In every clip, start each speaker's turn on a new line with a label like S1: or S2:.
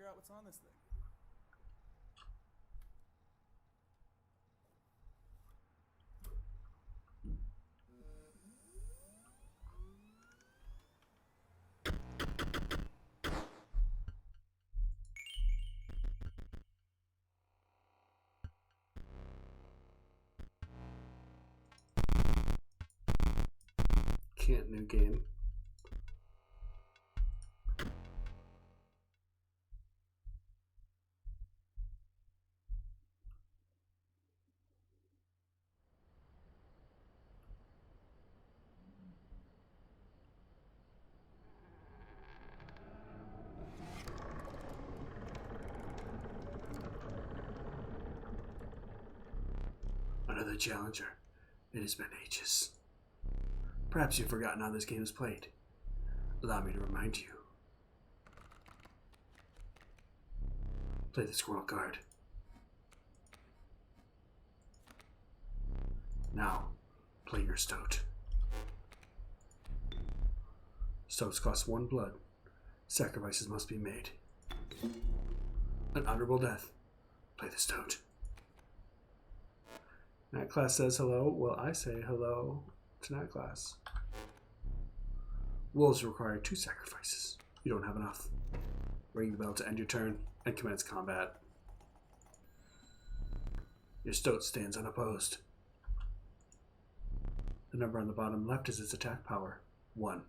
S1: out what's on this thing.
S2: Can't new game. Another challenger. It has been ages. Perhaps you've forgotten how this game is played. Allow me to remind you. Play the squirrel card. Now, play your stoat. Stoats cost 1 blood. Sacrifices must be made. An honorable death. Play the stoat. Night class says hello. Well, I say hello to night class. Wolves require 2 sacrifices. You don't have enough. Ring the bell to end your turn and commence combat. Your stoat stands unopposed. The number on the bottom left is its attack power, 1.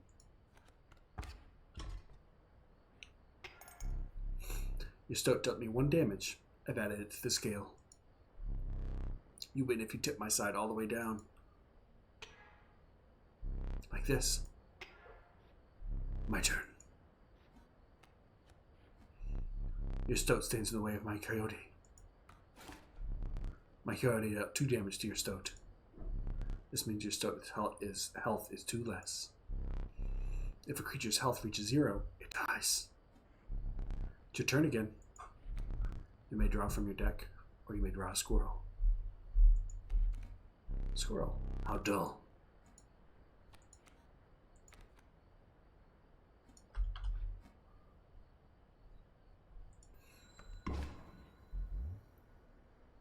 S2: Your stoat dealt me 1 damage. I've added it to the scale. You win if you tip my side all the way down. Like this. My turn. Your stoat stands in the way of my coyote. My coyote dealt 2 damage to your stoat. This means your stoat's health is 2 less. If a creature's health reaches 0, it dies. It's your turn again. You may draw from your deck, or you may draw a squirrel. Squirrel, how dull.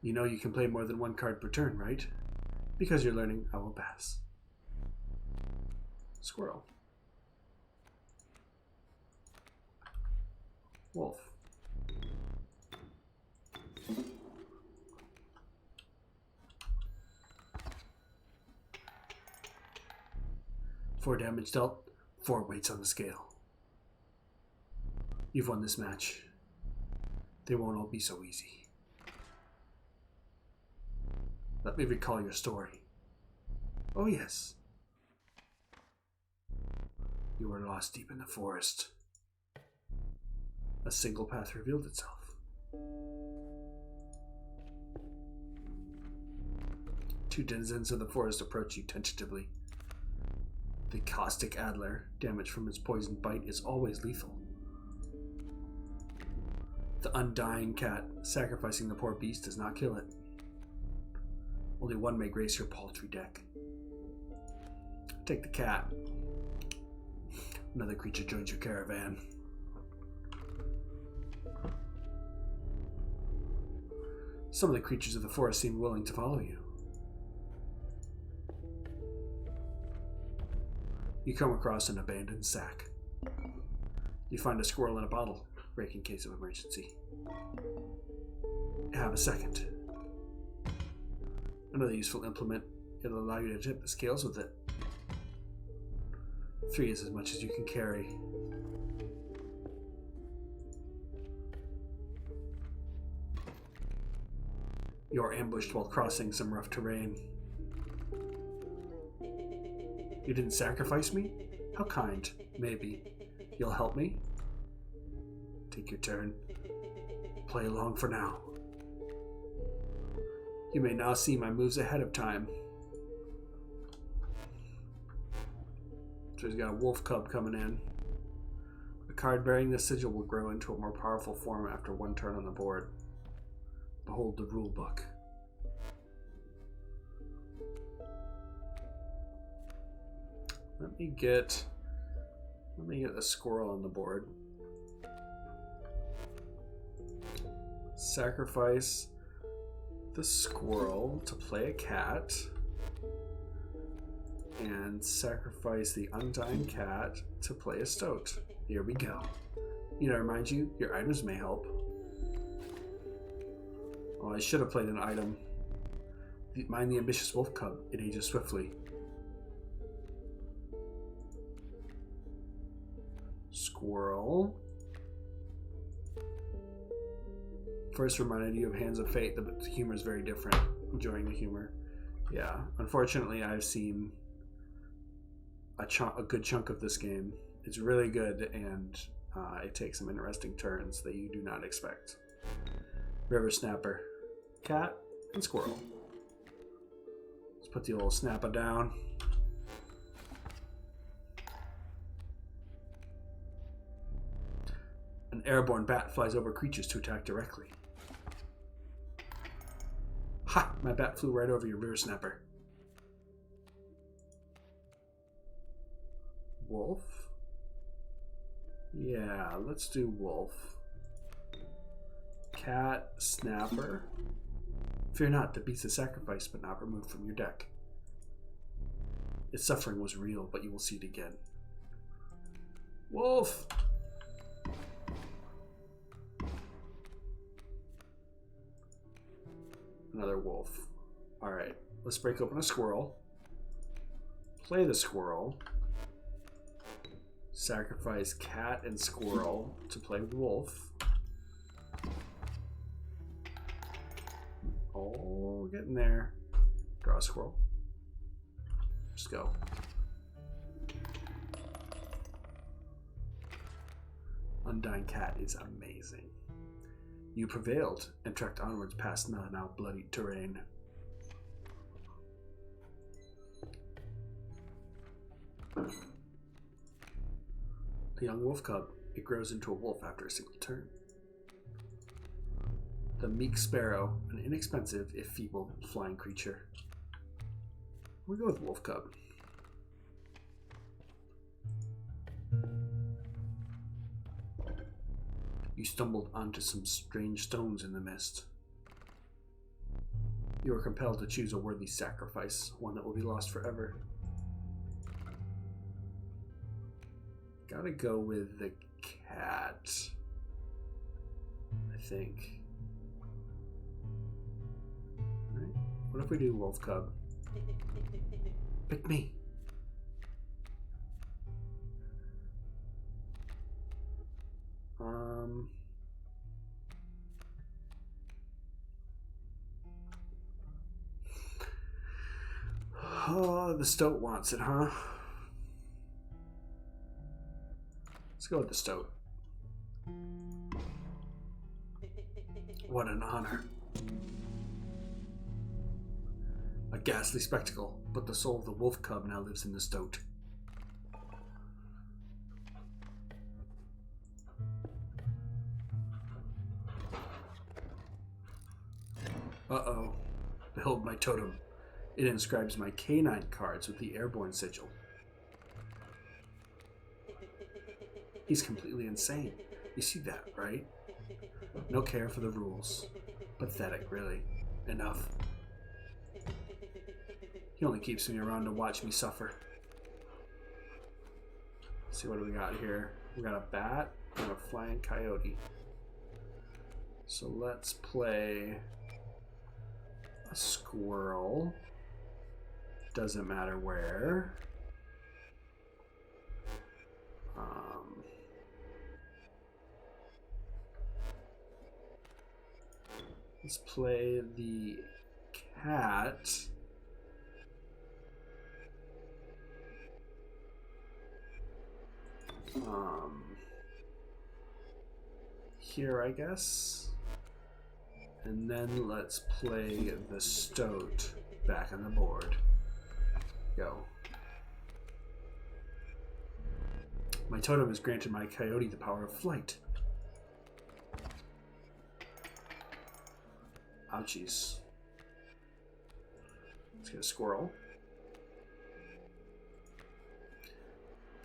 S2: You know you can play more than 1 card per turn, right? Because you're learning, I will pass. Squirrel. Wolf. Four damage dealt, 4 weights on the scale. You've won this match. They won't all be so easy. Let me recall your story. Oh yes. You were lost deep in the forest. A single path revealed itself. 2 denizens of the forest approach you tentatively. The caustic adder, damage from its poisoned bite, is always lethal. The undying cat, sacrificing the poor beast does not kill it. Only 1 may grace your paltry deck. Take the cat. Another creature joins your caravan. Some of the creatures of the forest seem willing to follow you. You come across an abandoned sack. You find a squirrel in a bottle, break in case of emergency. You have a second. Another useful implement. It'll allow you to tip the scales with it. 3 is as much as you can carry. You're ambushed while crossing some rough terrain. You didn't sacrifice me? How kind. Maybe. You'll help me? Take your turn. Play along for now. You may now see my moves ahead of time. So he's got a wolf cub coming in. A card bearing this sigil will grow into a more powerful form after 1 turn on the board. Behold the rule book. Let me get a squirrel on the board. Sacrifice the squirrel to play a cat. And sacrifice the undying cat to play a stoat. Here we go. You know, remind you, your items may help. Oh, I should have played an item. Mind the ambitious wolf cub. It ages swiftly. Squirrel. First reminded you of Hands of Fate. The humor is very different. Enjoying the humor. Yeah. Unfortunately, I've seen a good chunk of this game. It's really good, and it takes some interesting turns that you do not expect. River Snapper. Cat and squirrel. Let's put the old snapper down. An airborne bat flies over creatures to attack directly. Ha! My bat flew right over your river snapper. Wolf? Yeah, let's do wolf. Cat, snapper. Fear not, that beats the sacrifice, but not removed from your deck. Its suffering was real, but you will see it again. Wolf! Another wolf. Alright, let's break open a squirrel. Play the squirrel. Sacrifice cat and squirrel to play wolf. Oh, getting there. Draw a squirrel. Just go. Undying cat is amazing. You prevailed and trekked onwards past the now bloodied terrain. A young wolf cub. It grows into a wolf after a single turn. The meek sparrow, an inexpensive, if feeble, flying creature. We'll go with wolf cub. You stumbled onto some strange stones in the mist. You are compelled to choose a worthy sacrifice, one that will be lost forever. Gotta go with the cat, I think. Right. What if we do wolf cub? Pick me. Oh, the stoat wants it, huh? Let's go with the stoat. What an honor. A ghastly spectacle, but the soul of the wolf cub now lives in the stoat. Uh-oh. Behold my totem. It inscribes my canine cards with the airborne sigil. He's completely insane. You see that, right? No care for the rules. Pathetic, really. Enough. He only keeps me around to watch me suffer. Let's see what do we got here. We got a bat and a flying coyote. So let's play a squirrel. Doesn't matter where. Let's play the cat. Here, I guess. And then let's play the stoat back on the board. Go. My totem has granted my coyote the power of flight. Ouchies. Let's get a squirrel.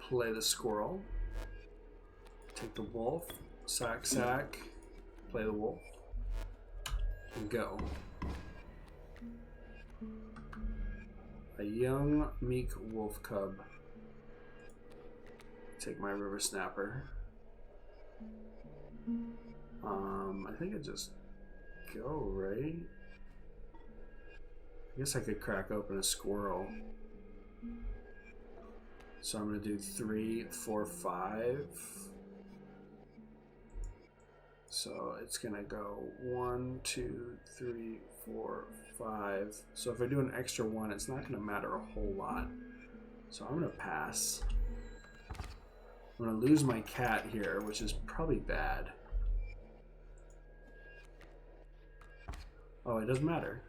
S2: Play the squirrel. Take the wolf. Sack, sack. Play the wolf. and go. A young, meek wolf cub. Take my river snapper. I think I just go, right? I guess I could crack open a squirrel. So I'm going to do 3, 4, 5. So it's going to go 1, 2, 3, 4, 5. So if I do an extra 1, it's not going to matter a whole lot. So I'm going to pass. I'm going to lose my cat here, which is probably bad. Oh, it doesn't matter.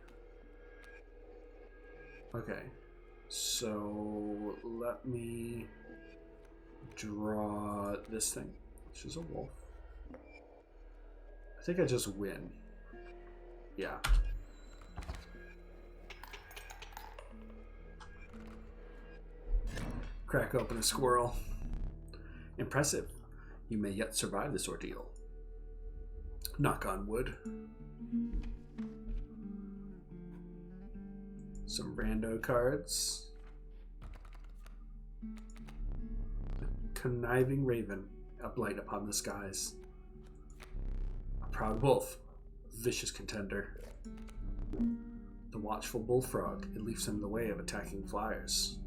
S2: Okay. So let me draw this thing, which is a wolf. I think I just win. Yeah. Crack open a squirrel. Impressive. You may yet survive this ordeal. Knock on wood. Some rando cards. The conniving raven, a blight upon the skies. A proud wolf, vicious contender. The watchful bullfrog, it leaves him the way of attacking flyers.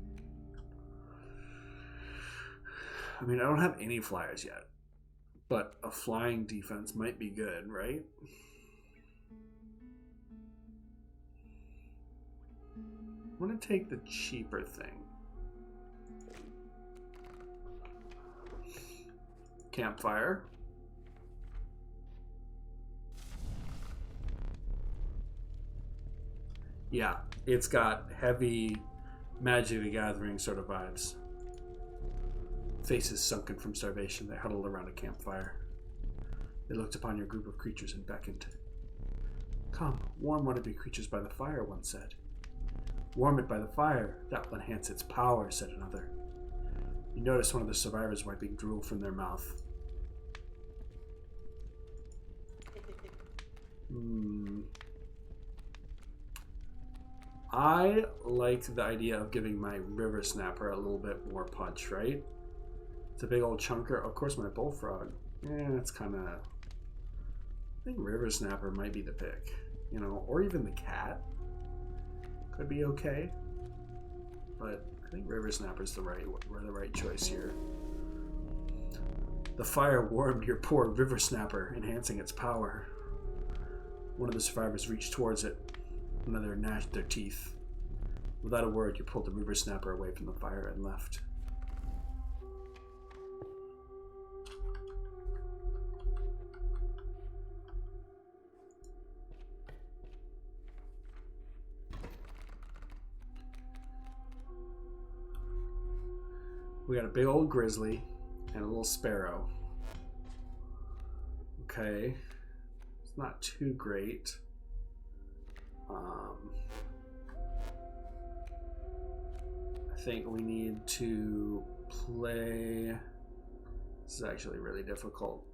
S2: I mean, I don't have any flyers yet, but a flying defense might be good, right? I'm going to take the cheaper thing. Campfire. Yeah, it's got heavy Magic the Gathering sort of vibes. Faces sunken from starvation, they huddled around a campfire. They looked upon your group of creatures and beckoned. Come, warm one of your creatures by the fire, one said. Warm it by the fire, that will enhance its power, said another. You noticed one of the survivors wiping drool from their mouth. I like the idea of giving my river snapper a little bit more punch, right? It's a big old chunker. Of course, my bullfrog. It's kind of... I think river snapper might be the pick, you know, or even the cat could be okay. But I think river snapper's the right choice here. The fire warmed your poor river snapper, enhancing its power. One of the survivors reached towards it. Another gnashed their teeth. Without a word, you pulled the river snapper away from the fire and left. We got a big old grizzly and a little sparrow. Okay. It's not too great. I think we need to play... This is actually really difficult.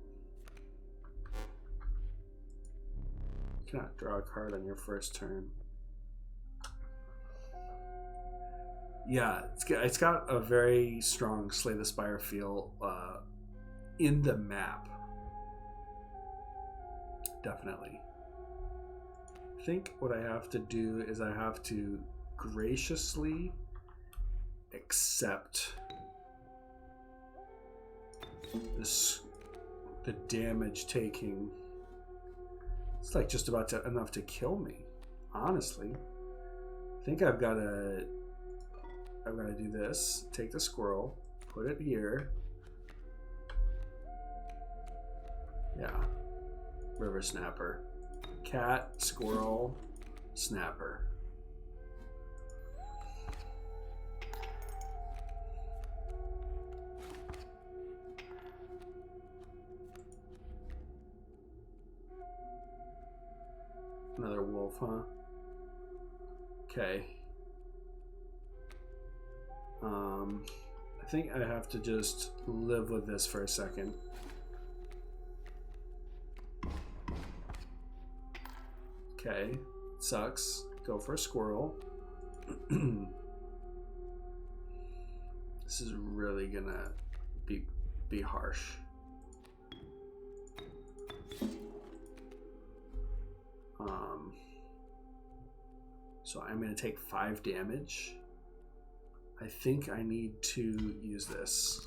S2: You cannot draw a card on your first turn. Yeah, it's got a very strong Slay the Spire feel in the map. Definitely. I think what I have to do is I have to graciously accept the damage taking. It's like just about enough to kill me, honestly. I think I've got to do this. Take the squirrel, put it here. Yeah. River snapper. Cat, squirrel, snapper. Another wolf, huh? Okay. I think I have to just live with this for a second. Okay, sucks. Go for a squirrel. This is really gonna be harsh. So I'm gonna take 5 damage. I think I need to use this.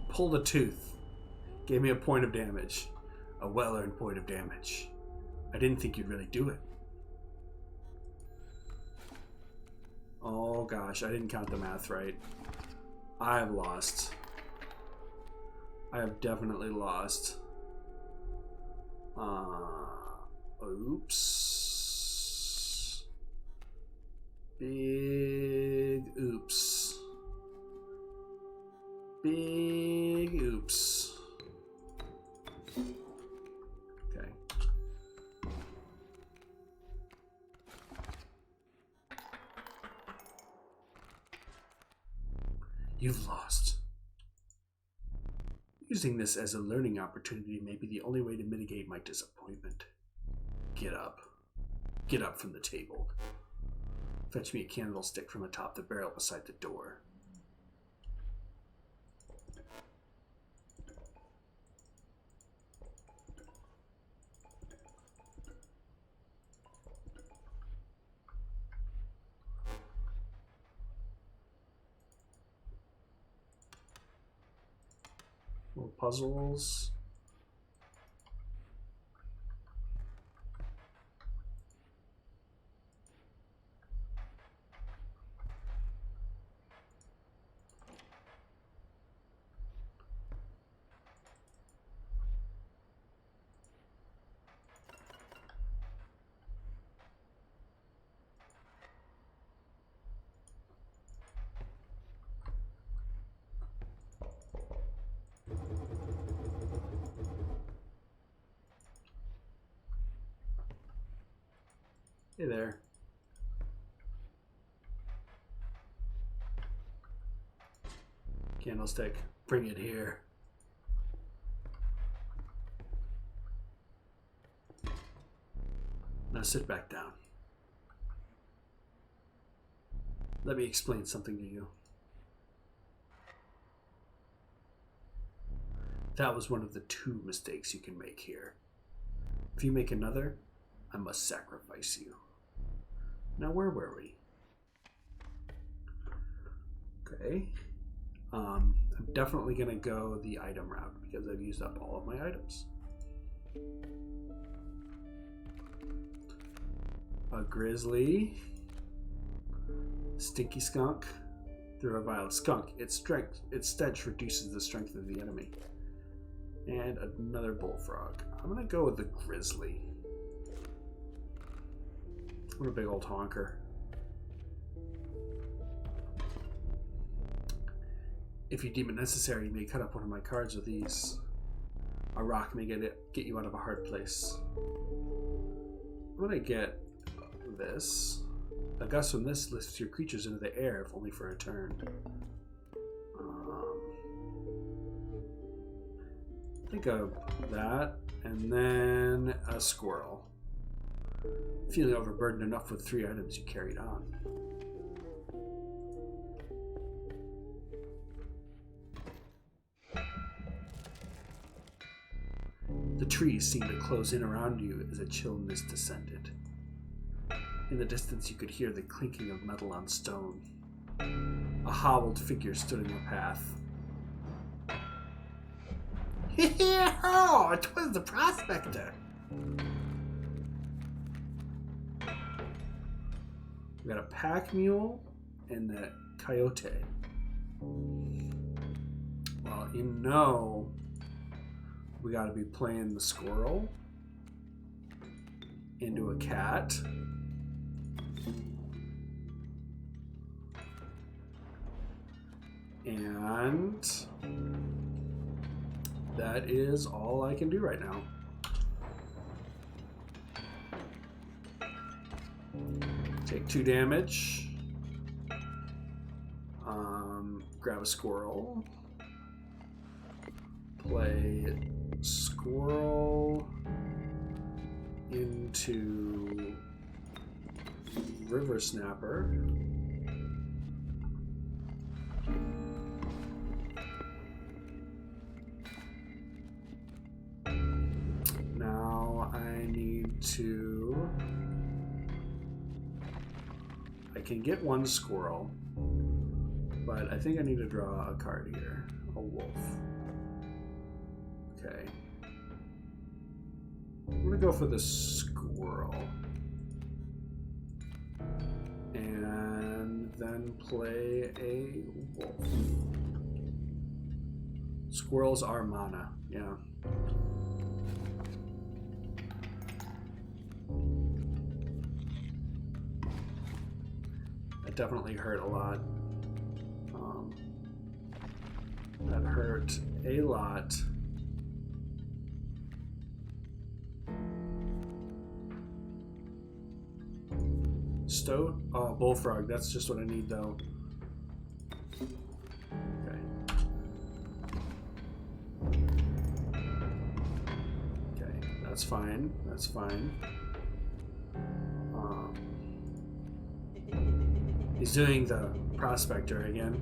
S2: Pulled a tooth. Gave me a point of damage. A well-earned point of damage. I didn't think you'd really do it. Oh gosh, I didn't count the math right. I have lost. I have definitely lost. Oops. Big oops. Big oops. Okay. You've lost. Using this as a learning opportunity may be the only way to mitigate my disappointment. Get up. Get up from the table. Fetch me a candlestick from atop the barrel beside the door. Little puzzles. Hey there. Candlestick, bring it here. Now sit back down. Let me explain something to you. That was one of the 2 mistakes you can make here. If you make another, I must sacrifice you. Now, where were we? Okay. I'm definitely going to go the item route because I've used up all of my items. A grizzly. Stinky skunk. The reviled skunk. Its stench reduces the strength of the enemy. And another bullfrog. I'm going to go with the grizzly. What a big old honker. If you deem it necessary, you may cut up one of my cards with these. A rock may get you out of a hard place. I'm gonna get this. A gust from this lifts your creatures into the air, if only for a turn. Think of that, and then a squirrel. Feeling overburdened enough with 3 items, you carried on. The trees seemed to close in around you as a chill mist descended. In the distance, you could hear the clinking of metal on stone. A hobbled figure stood in the path. Oh, 'twas the prospector! We got a pack mule and a coyote. Well, you know, we got to be playing the squirrel into a cat. And that is all I can do right now. Take 2 damage. Grab a squirrel. Play Squirrel into River Snapper. Now I need to... I can get one squirrel, but I think I need to draw a card here. A wolf. Okay. I'm gonna go for the squirrel. And then play a wolf. Squirrels are mana, yeah. That definitely hurt a lot. That hurt a lot. Stoat? Oh, bullfrog. That's just what I need, though. Okay. Okay, that's fine. That's fine. He's doing the prospector again.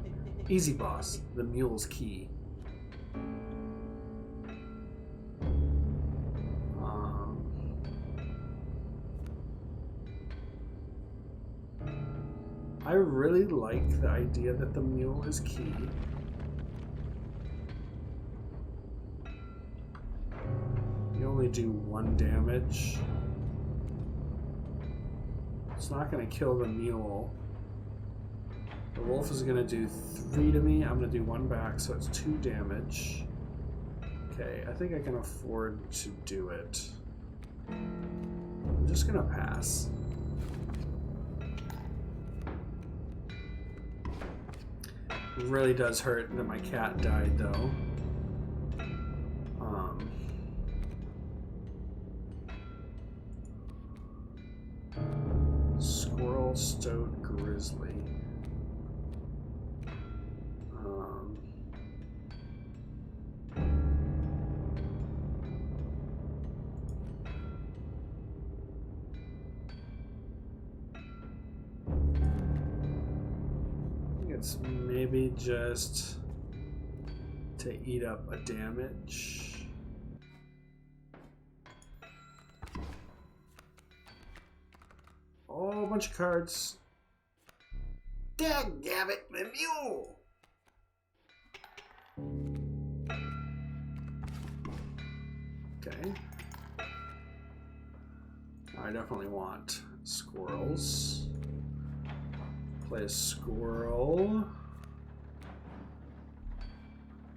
S2: Easy boss. The mule's key. I really like the idea that the mule is key. You only do 1 damage. It's not going to kill the mule. The wolf is going to do 3 to me. I'm going to do 1 back, so it's 2 damage. Okay, I think I can afford to do it. I'm just going to pass. It really does hurt that my cat died, though. Squirrel, stoat, grizzly. It's maybe just to eat up a damage. Oh, a bunch of cards. Dadgabbit, the mule! Okay. I definitely want squirrels. Play a squirrel.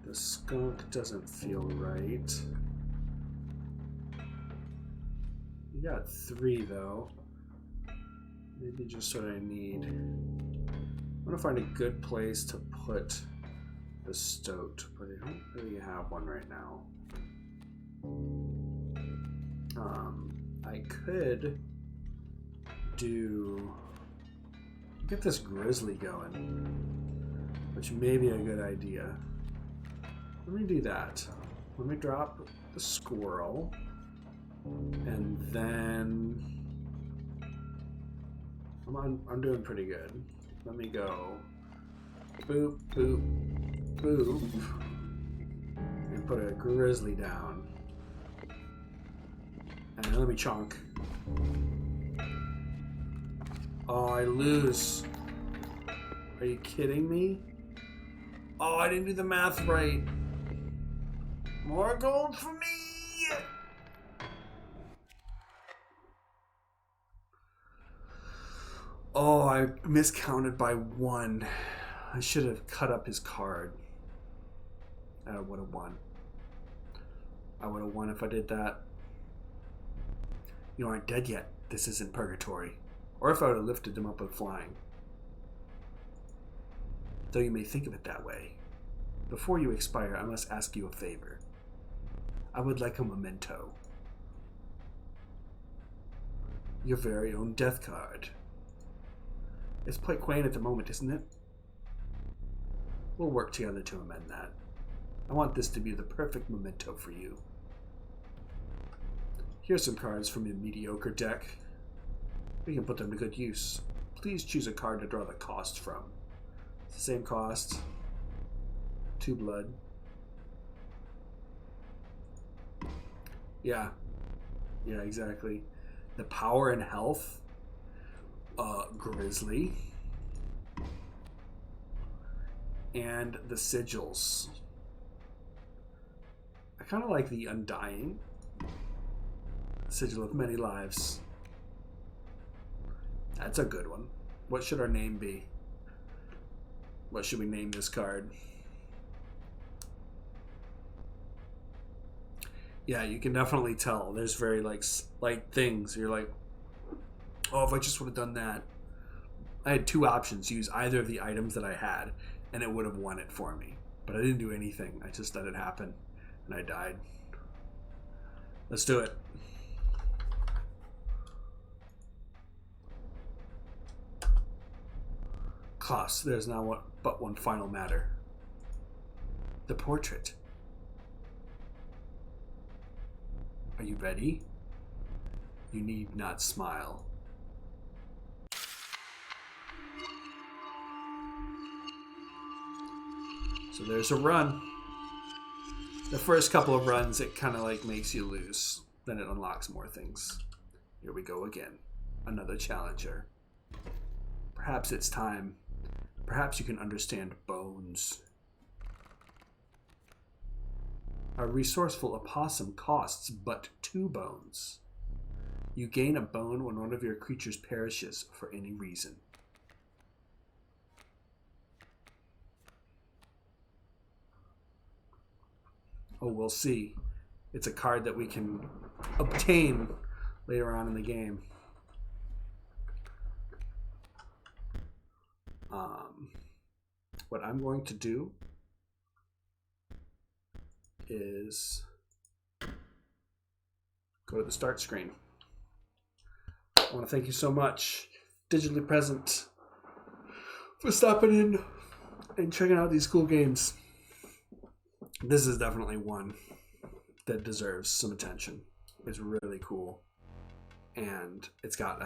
S2: The skunk doesn't feel right. You got 3 though. Maybe just what I need. I'm gonna find a good place to put the stoat, but I don't really have one right now. I could do... get this grizzly going, which may be a good idea. Let me do that. Let me drop the squirrel, and then I'm doing pretty good. Let me go boop, boop, boop, and put a grizzly down. And let me chonk. Oh, I lose. Are you kidding me? Oh, I didn't do the math right. More gold for me! Oh, I miscounted by 1. I should have cut up his card. I would have won. I would have won if I did that. You aren't dead yet. This isn't purgatory. Or if I would have lifted him up with flying. Though you may think of it that way. Before you expire, I must ask you a favor. I would like a memento. Your very own death card. It's quite quaint at the moment, isn't it? We'll work together to amend that. I want this to be the perfect memento for you. Here's some cards from your mediocre deck. We can put them to good use. Please choose a card to draw the cost from. It's the same cost. 2 blood. Yeah. Yeah, exactly. The power and health. Grizzly. And the sigils. I kind of like the Undying. Sigil of Many Lives. That's a good one. What should our name be? What should we name this card? Yeah, you can definitely tell. There's very like things. You're like, oh, if I just would have done that. I had 2 options. Use either of the items that I had, and it would have won it for me. But I didn't do anything. I just let it happen, and I died. Let's do it. Klaus, there's now but one final matter. The portrait. Are you ready? You need not smile. So there's a run. The first couple of runs, it kind of like makes you lose. Then it unlocks more things. Here we go again. Another challenger. Perhaps it's time. Perhaps you can understand bones. A resourceful opossum costs but 2 bones. You gain a bone when one of your creatures perishes for any reason. Oh, we'll see. It's a card that we can obtain later on in the game. What I'm going to do is go to the start screen. I want to thank you so much, Digitally Present, for stopping in and checking out these cool games. This is definitely one that deserves some attention. It's really cool, and it's got